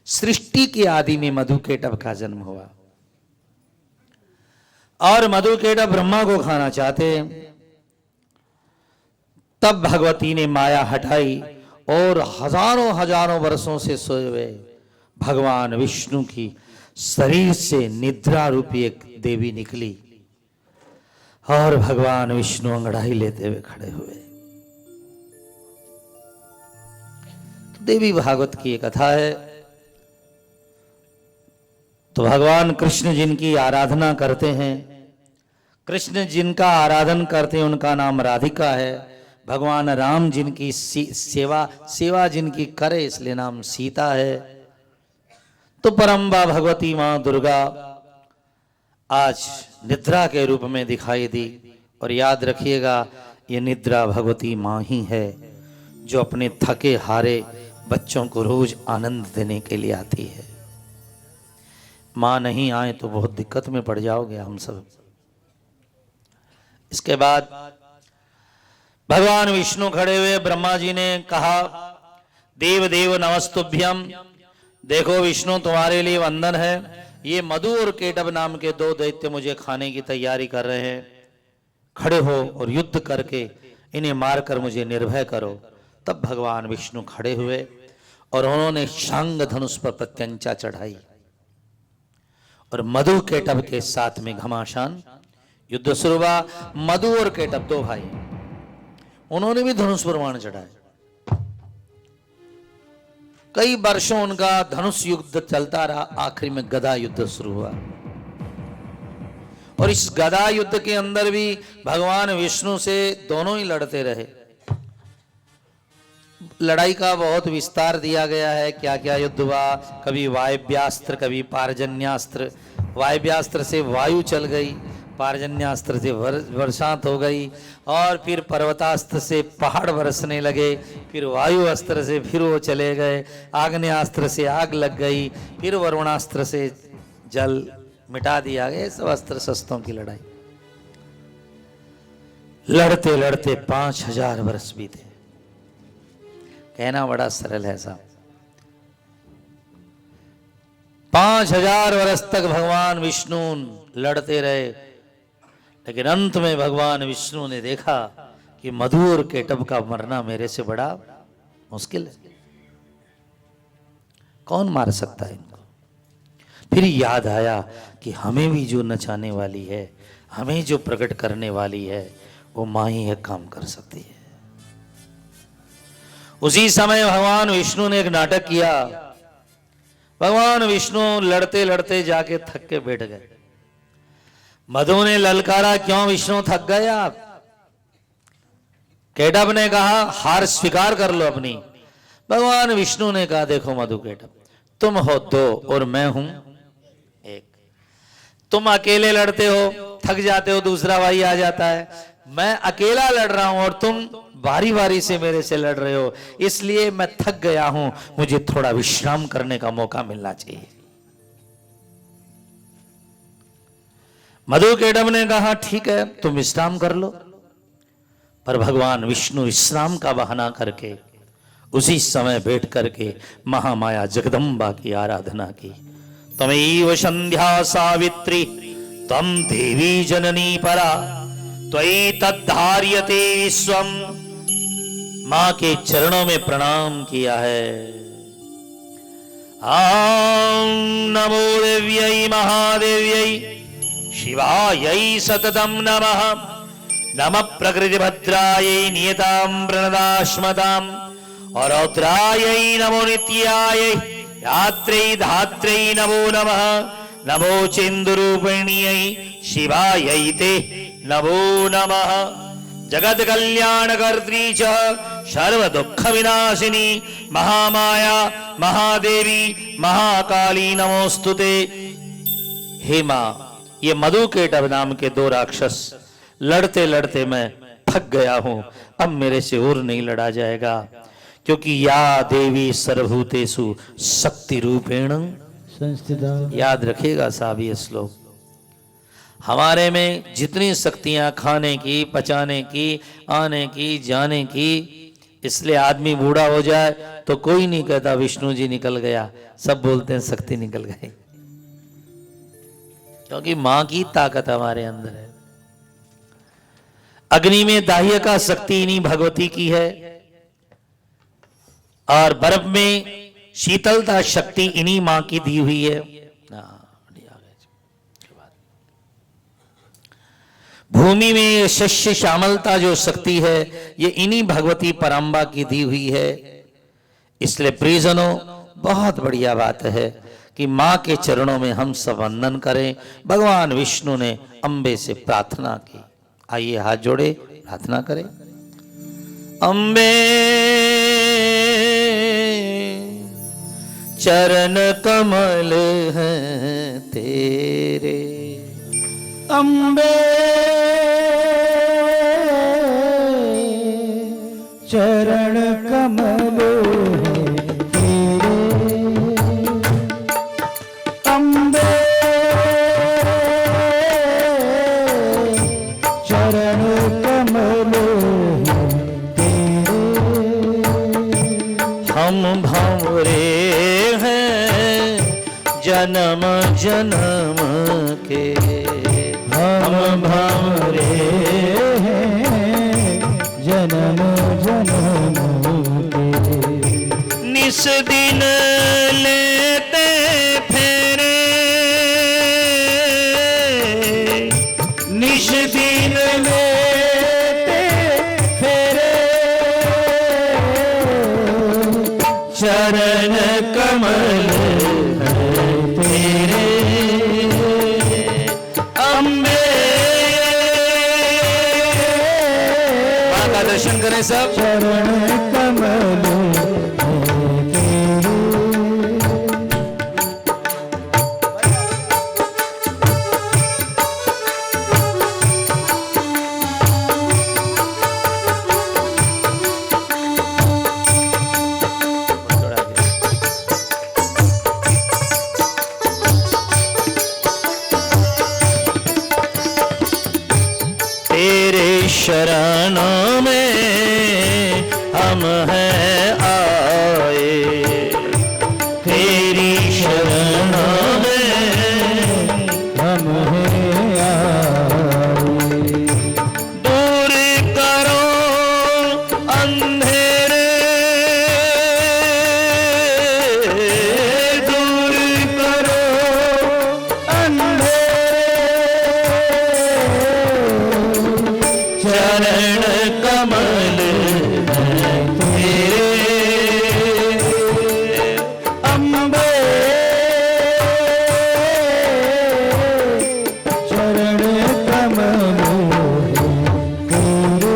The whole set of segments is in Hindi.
सृष्टि की आदि में मधुकेटभ का जन्म हुआ और मधुकेटभ ब्रह्मा को खाना चाहते। तब भगवती ने माया हटाई और हजारों हजारों वर्षों से सोए हुए भगवान विष्णु की शरीर से निद्रा रूपी एक देवी निकली और भगवान विष्णु अंगड़ाई लेते हुए खड़े हुए। तो देवी भागवत की एक कथा है। तो भगवान कृष्ण जिनकी आराधना करते हैं, कृष्ण जिनका आराधन करते हैं उनका नाम राधिका है। भगवान राम जिनकी सेवा जिनकी करे इसलिए नाम सीता है। तो परम्बा भगवती मां दुर्गा आज निद्रा के रूप में दिखाई दी। और याद रखिएगा ये निद्रा भगवती मां ही है जो अपने थके हारे बच्चों को रोज आनंद देने के लिए आती है। मां नहीं आए तो बहुत दिक्कत में पड़ जाओगे हम सब। इसके बाद भगवान विष्णु खड़े हुए। ब्रह्मा जी ने कहा देव देव नमस्तुभ्यम। देखो विष्णु तुम्हारे लिए वंदन है। ये मधु और केटभ नाम के दो दैत्य मुझे खाने की तैयारी कर रहे हैं। खड़े हो और युद्ध करके इन्हें मारकर मुझे निर्भय करो। तब भगवान विष्णु खड़े हुए और उन्होंने शांग धनुष पर प्रत्यंचा चढ़ाई और मधु केटभ के साथ में घमासान युद्ध शुरू हुआ। मधु और केटभ दो भाई, उन्होंने भी धनुष पर बाण चढ़ाए। कई वर्षों उनका धनुष युद्ध चलता रहा। आखिरी में गदा युद्ध शुरू हुआ और इस गदा युद्ध के अंदर भी भगवान विष्णु से दोनों ही लड़ते रहे। लड़ाई का बहुत विस्तार दिया गया है। क्या क्या युद्ध हुआ, कभी वायव्यास्त्र कभी पारजन्यास्त्र। वायव्यास्त्र से वायु चल गई, पारजन्यास्त्र से वर्षांत हो गई और फिर पर्वतास्त्र से पहाड़ बरसने लगे, फिर वायु अस्त्र से फिर वो चले गए, आग्नेयास्त्र से आग लग गई, फिर वरुणास्त्र से जल मिटा दिया गया। सब अस्त्र शस्त्रों की लड़ाई लड़ते लड़ते 5000 वर्ष बीते। कहना बड़ा सरल है साहब। 5000 वर्ष तक भगवान विष्णु लड़ते रहे, लेकिन अंत में भगवान विष्णु ने देखा कि मधु और केटभ का मरना मेरे से बड़ा मुश्किल है। कौन मार सकता है इनको? फिर याद आया कि हमें भी जो नचाने वाली है, हमें जो प्रकट करने वाली है, वो मां ही एक काम कर सकती है। उसी समय भगवान विष्णु ने एक नाटक किया। भगवान विष्णु लड़ते लड़ते जाके थक के बैठ गए। मधु ने ललकारा, क्यों विष्णु थक गए आप? केटभ ने कहा हार स्वीकार कर लो अपनी। भगवान विष्णु ने कहा देखो मधु केटभ, तुम हो दो और मैं हूं एक। तुम अकेले लड़ते हो, थक जाते हो, दूसरा भाई आ जाता है। मैं अकेला लड़ रहा हूं और तुम बारी बारी से मेरे से लड़ रहे हो, इसलिए मैं थक गया हूं, मुझे थोड़ा विश्राम करने का मौका मिलना चाहिए। मधु केटभ ने कहा ठीक है तुम विश्राम कर लो। पर भगवान विष्णु विश्राम का बहाना करके उसी समय बैठ करके महामाया जगदम्बा की आराधना की। तमैव संध्या सावित्री तम देवी जननी परा त्वयि तद्धार्यते विश्वम। मां के चरणों में प्रणाम किया है। आम नमो देव्यै महादेव्यै शिवायै सततम नमः। नमः प्रकृतिभद्रायै नियतां प्रणदास्मताम् और रौद्रायै नमो नित्यायै रात्रै धात्रै नमो नमः। नमो चेन्दुरूपिण्यै शिवायै ते नमो नमः। जगत कल्याणकर्त्री च सर्व दुख विनाशिनी महामाया महादेवी महाकाली नमोस्तुते। हे मां, ये मधु केटभ नाम के दो राक्षस लड़ते लड़ते मैं थक गया हूं, अब मेरे से और नहीं लड़ा जाएगा, क्योंकि या देवी सर्वभूतेषु शक्ति रूपेण संस्थिता। याद रखिएगा साहब ये श्लोक। हमारे में जितनी शक्तियां खाने की, पचाने की, आने की, जाने की, इसलिए आदमी बूढ़ा हो जाए तो कोई नहीं कहता विष्णु जी निकल गया, सब बोलते हैं शक्ति निकल गई, क्योंकि मां की ताकत हमारे अंदर है। अग्नि में दाह्य का शक्ति इन्हीं भगवती की है, और बर्फ में शीतलता शक्ति इन्हीं मां की दी हुई है। भूमि में शस्य श्यामलता जो शक्ति है ये इन्हीं भगवती पराम्बा की दी हुई है। इसलिए प्रियजनों, बहुत बढ़िया बात है कि मां के चरणों में हम सब वंदन करें। भगवान विष्णु ने अंबे से प्रार्थना की, आइए हाथ जोड़े प्रार्थना करें। अंबे चरण कमल हैं तेरे, अंबे चरण कमल हैं तेरे, अंबे चरण कमल हैं तेरे। हम भंवरे हैं जन्म जन्म के, हम भंवरे हैं जन्म जन्म के। निस दिन लेते फेरे, निस दिन लेते फेरे, चरण कमल हैं तेरे, अंबे मां का दर्शन करें सब। चरण कमल हैं तेरे। तेरे शरणों में हम हैं आए, तेरी शरणों में हम हैं आए। दूर करो अंधेरे, दूर करो अंधेरे, चरण कमल हैं तेरे, अंबे चरण कमल हैं तेरे।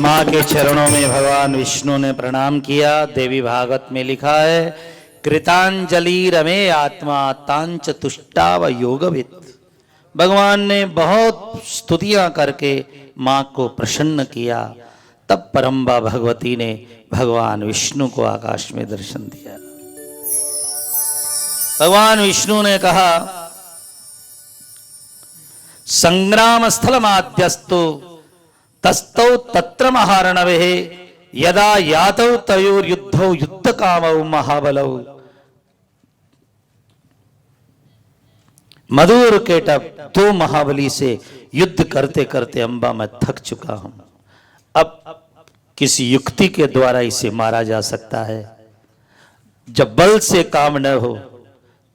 मां के चरणों में भगवान विष्णु ने प्रणाम किया। देवी भागवत में लिखा है, कृतांजलि रमे आत्मा तांच तुष्टाव योगविद। भगवान ने बहुत स्तुतियां करके मां को प्रसन्न किया। तब परम्बा भगवती ने भगवान विष्णु को आकाश में दर्शन दिया। भगवान विष्णु ने कहा, संग्राम स्थल माध्यस्तु तस्तौ तत्र महारणवे, यदा यातौ तयोर युद्धौ युद्ध कामौ महाबलौ। मधुर केटव, दो महाबली से युद्ध करते करते अंबा मैं थक चुका हूं। अब किसी युक्ति के द्वारा इसे मारा जा सकता है। जब बल से काम न हो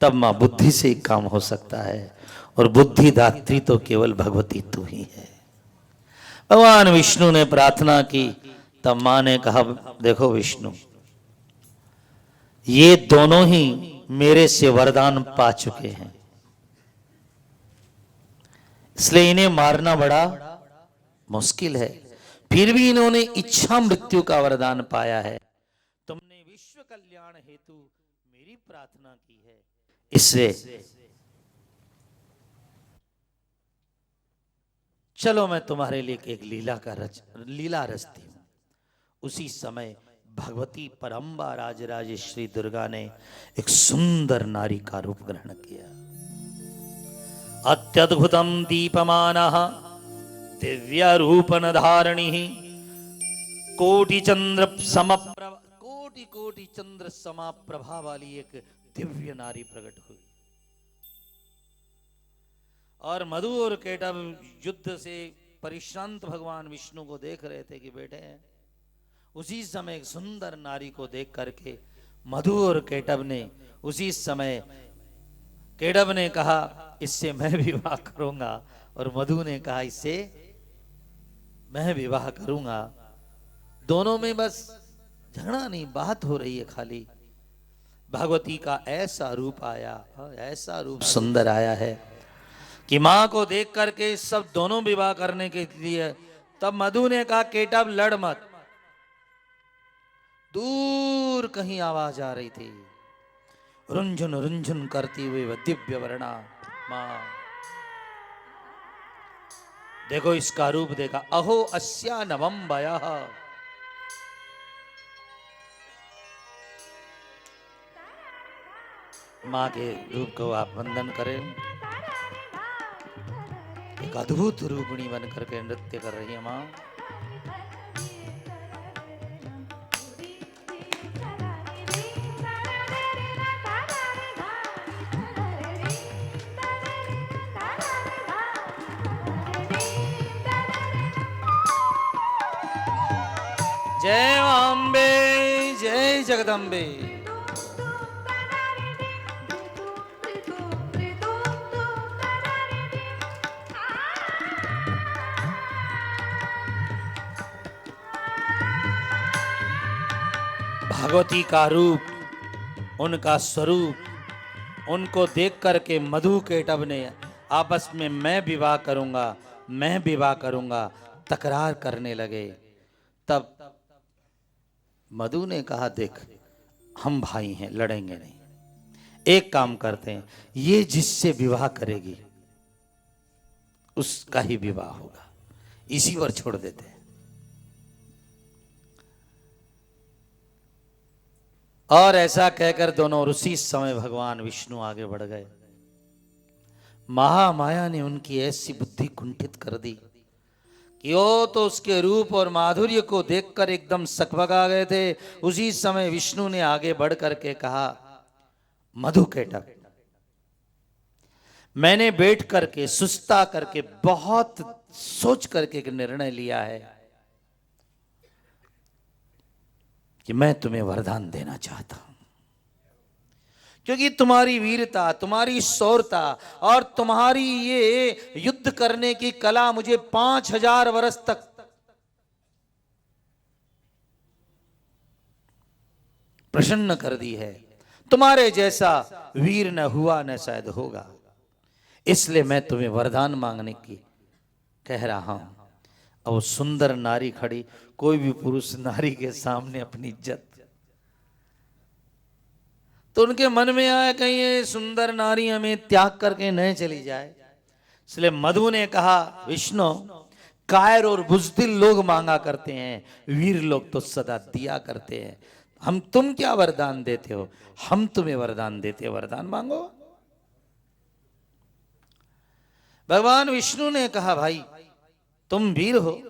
तब मां बुद्धि से ही काम हो सकता है, और बुद्धि दात्री तो केवल भगवती तू ही है। भगवान विष्णु ने प्रार्थना की। तब मां ने कहा, देखो विष्णु, ये दोनों ही मेरे से वरदान पा चुके हैं, इसलिए इन्हें मारना बड़ा मुश्किल है। फिर भी इन्होंने इच्छा मृत्यु का वरदान पाया है। तुमने विश्व कल्याण हेतु मेरी प्रार्थना की है, इससे चलो मैं तुम्हारे लिए एक लीला रचती हूं। उसी समय भगवती परम्बा राजराजेश्वरी दुर्गा ने एक सुंदर नारी का रूप ग्रहण किया। अत्यद्भुतम दीपमानः दिव्य रूपन धारिणी कोटि कोटि चंद्र समाप्रभा वाली एक दिव्य नारी प्रकट हुई। और मधु और केटव युद्ध से परिश्रांत भगवान विष्णु को देख रहे थे कि बेटे हैं। उसी समय एक सुंदर नारी को देख करके मधु और केटव ने उसी समय केटव ने कहा इससे मैं विवाह करूंगा, और मधु ने कहा इससे मैं विवाह करूंगा। दोनों में बस झगड़ा नहीं, बात हो रही है खाली। भगवती का ऐसा रूप आया, ऐसा रूप सुंदर आया है कि मां को देख करके सब दोनों विवाह करने के लिए। तब मधु ने कहा केटव लड़ मत। दूर कहीं आवाज आ रही थी, रुंझुन रुंझुन करती हुई वह दिव्य वर्णा मां। देखो इसका रूप देखा, अहो अस्या नवम वयः। मां के रूप को आप वंदन करें। एक अद्भुत रूपणी बन करके नृत्य कर रही है मां। जय अम्बे, जय जगदम्बे। भगवती का रूप, उनका स्वरूप, उनको देख करके मधु केटव ने आपस में मैं विवाह करूंगा, मैं विवाह करूंगा तकरार करने लगे। तब मधु ने कहा देख हम भाई हैं, लड़ेंगे नहीं। एक काम करते हैं, ये जिससे विवाह करेगी उसका ही विवाह होगा, इसी पर छोड़ देते हैं। और ऐसा कहकर दोनों, और उसी समय भगवान विष्णु आगे बढ़ गए। महामाया ने उनकी ऐसी बुद्धि कुंठित कर दी कि वो तो उसके रूप और माधुर्य को देखकर एकदम सकबका गए थे। उसी समय विष्णु ने आगे बढ़ करके कहा मधु केटव, मैंने बैठ करके सुस्ता करके बहुत सोच करके एक निर्णय लिया है कि मैं तुम्हें वरदान देना चाहता हूं, क्योंकि तुम्हारी वीरता, तुम्हारी शौर्यता और तुम्हारी ये युद्ध करने की कला मुझे 5000 वर्ष तक प्रसन्न कर दी है। तुम्हारे जैसा वीर न हुआ न शायद होगा, इसलिए मैं तुम्हें वरदान मांगने की कह रहा हूं। अब सुंदर नारी खड़ी, कोई भी पुरुष नारी के सामने अपनी इज्जत, तो उनके मन में आया कहीं ये सुंदर नारी हमें त्याग करके नहीं चली जाए। इसलिए मधु ने कहा विष्णु, कायर और बुजदिल लोग मांगा करते हैं, वीर लोग तो सदा दिया करते हैं। हम तुम क्या वरदान देते हो, हम तुम्हें वरदान देते, वरदान मांगो। भगवान विष्णु ने कहा भाई तुम वीर हो,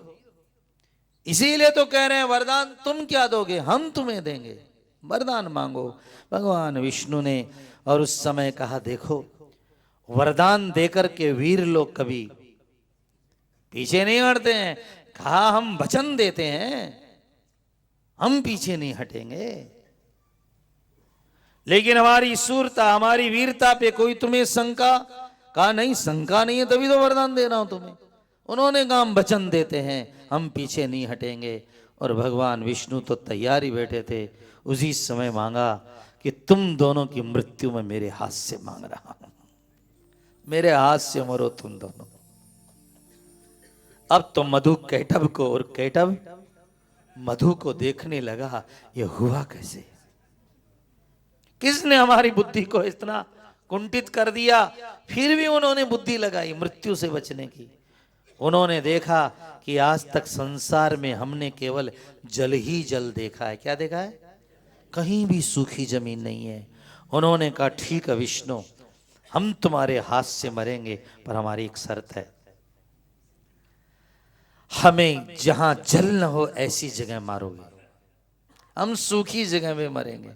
इसीलिए तो कह रहे हैं वरदान तुम क्या दोगे, हम तुम्हें देंगे, वरदान मांगो। भगवान विष्णु ने और उस समय कहा देखो, वरदान देकर के वीर लोग कभी पीछे नहीं हटते हैं। कहा हम वचन देते हैं, हम पीछे नहीं हटेंगे, लेकिन हमारी शूरता, हमारी वीरता पे कोई तुम्हें शंका, कहा नहीं शंका नहीं है तभी तो वरदान दे रहा हूं तुम्हें। उन्होंने कहा हम वचन देते हैं, हम पीछे नहीं हटेंगे। और भगवान विष्णु तो तैयार ही बैठे थे। उसी समय मांगा कि तुम दोनों की मृत्यु में मेरे हाथ से मांग रहा हूं, मेरे हाथ से मरो तुम दोनों। अब तो मधु केटव को और केटव मधु को देखने लगा, ये हुआ कैसे, किसने हमारी बुद्धि को इतना कुंठित कर दिया, फिर भी उन्होंने बुद्धि लगाई मृत्यु से बचने की। उन्होंने देखा कि आज तक संसार में हमने केवल जल ही जल देखा है। क्या देखा है? कहीं भी सूखी जमीन नहीं है। उन्होंने कहा ठीक है विष्णु, हम तुम्हारे हाथ से मरेंगे, पर हमारी एक शर्त है, हमें जहां जल न हो ऐसी जगह मारोगे, हम सूखी जगह में मरेंगे।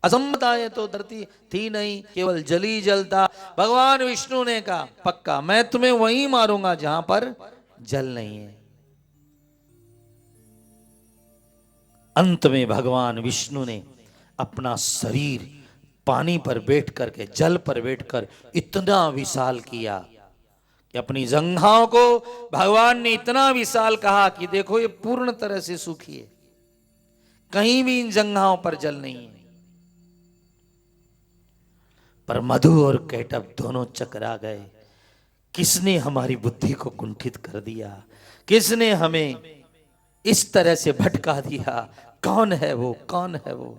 असंभवता है तो धरती थी नहीं, केवल जल ही जल था। भगवान विष्णु ने कहा पक्का मैं तुम्हें वहीं मारूंगा जहां पर जल नहीं है। अंत में भगवान विष्णु ने अपना शरीर पानी पर बैठ करके, जल पर बैठकर इतना विशाल किया कि अपनी जंघाओं को भगवान ने इतना विशाल कहा कि देखो ये पूर्ण तरह से सूखी है, कहीं भी इन जंघाओं पर जल नहीं है। पर मधु और कैटभ दोनों चकरा गए। किसने हमारी बुद्धि को कुंठित कर दिया? किसने हमें इस तरह से भटका दिया? कौन है वो? कौन है वो?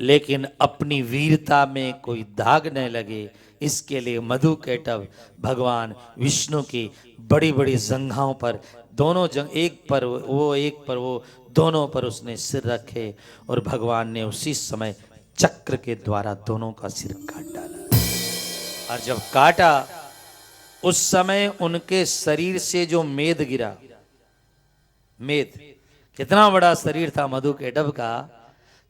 लेकिन अपनी वीरता में कोई दाग न लगे, इसके लिए मधु कैटभ भगवान विष्णु की बड़ी बड़ी जंघाओं पर, दोनों एक पर वो दोनों पर उसने सिर रखे और भगवान ने उसी समय चक्र के द्वारा दोनों का सिर काट डाला। और जब काटा उस समय उनके शरीर से जो मेद गिरा, मेद कितना बड़ा शरीर था मधु कैटभ का,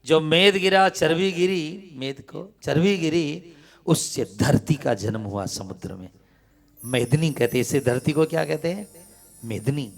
जो मेद गिरा, चर्बी गिरी, मेद को चर्बी गिरी, उससे धरती का जन्म हुआ समुद्र में। मेदनी कहते, इसे धरती को क्या कहते हैं? मेदनी।